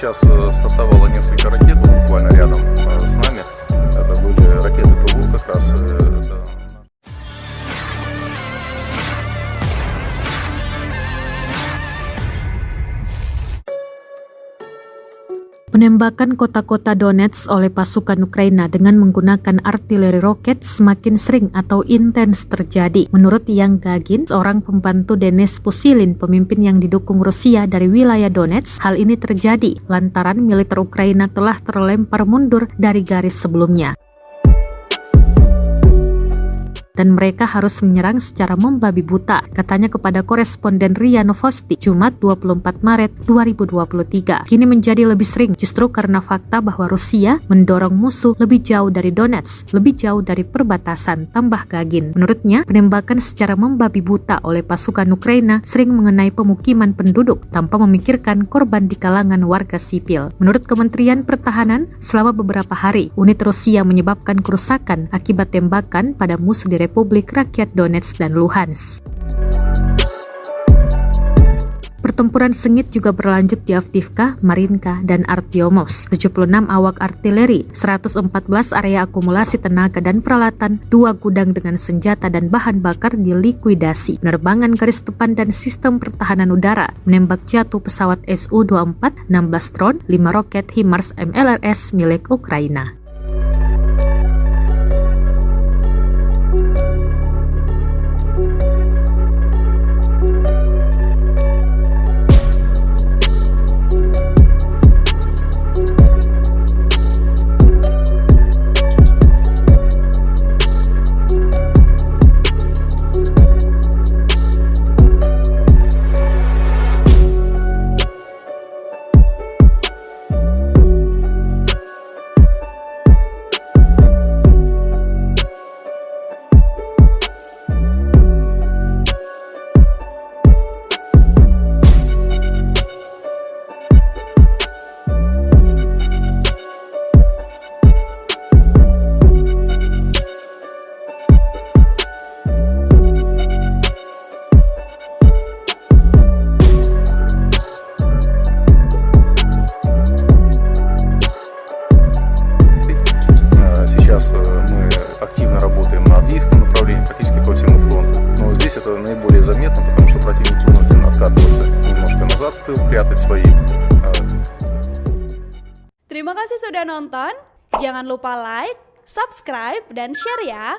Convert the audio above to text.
сейчас стартовало несколько ракет буквально рядом с нами. Это были ракеты ПВО как раз. Penembakan kota-kota Donetsk oleh pasukan Ukraina dengan menggunakan artileri roket semakin sering atau intens terjadi. Menurut Yang Gagin, seorang pembantu Denis Pushilin, pemimpin yang didukung Rusia dari wilayah Donetsk, hal ini terjadi lantaran militer Ukraina telah terlempar mundur dari garis sebelumnya. Dan mereka harus menyerang secara membabi buta, katanya kepada koresponden RIA Novosti, Jumat 24 Maret 2023. Kini menjadi lebih sering justru karena fakta bahwa Rusia mendorong musuh lebih jauh dari Donetsk, lebih jauh dari perbatasan, tambah Gagin. Menurutnya, penembakan secara membabi buta oleh pasukan Ukraina sering mengenai pemukiman penduduk tanpa memikirkan korban di kalangan warga sipil. Menurut Kementerian Pertahanan, selama beberapa hari, unit Rusia menyebabkan kerusakan akibat tembakan pada musuh di Republik Rakyat Donetsk dan Luhansk. Pertempuran sengit juga berlanjut di Avdiivka, Marinka, dan Artyomovsk. 76 awak artileri, 114 area akumulasi tenaga dan peralatan, 2 gudang dengan senjata dan bahan bakar dilikuidasi. Penerbangan garis depan dan sistem pertahanan udara menembak jatuh pesawat Su-24, 16 drone, 5 roket HIMARS MLRS milik Ukraina. Сейчас мы активно работаем на Авдеевском направлении, практически по всему фронту. Но здесь это наиболее заметно, потому что противник вынужден откатываться немножко назад в тыл, прятать свои. Terima kasih sudah nonton. Jangan lupa like, subscribe, dan share ya.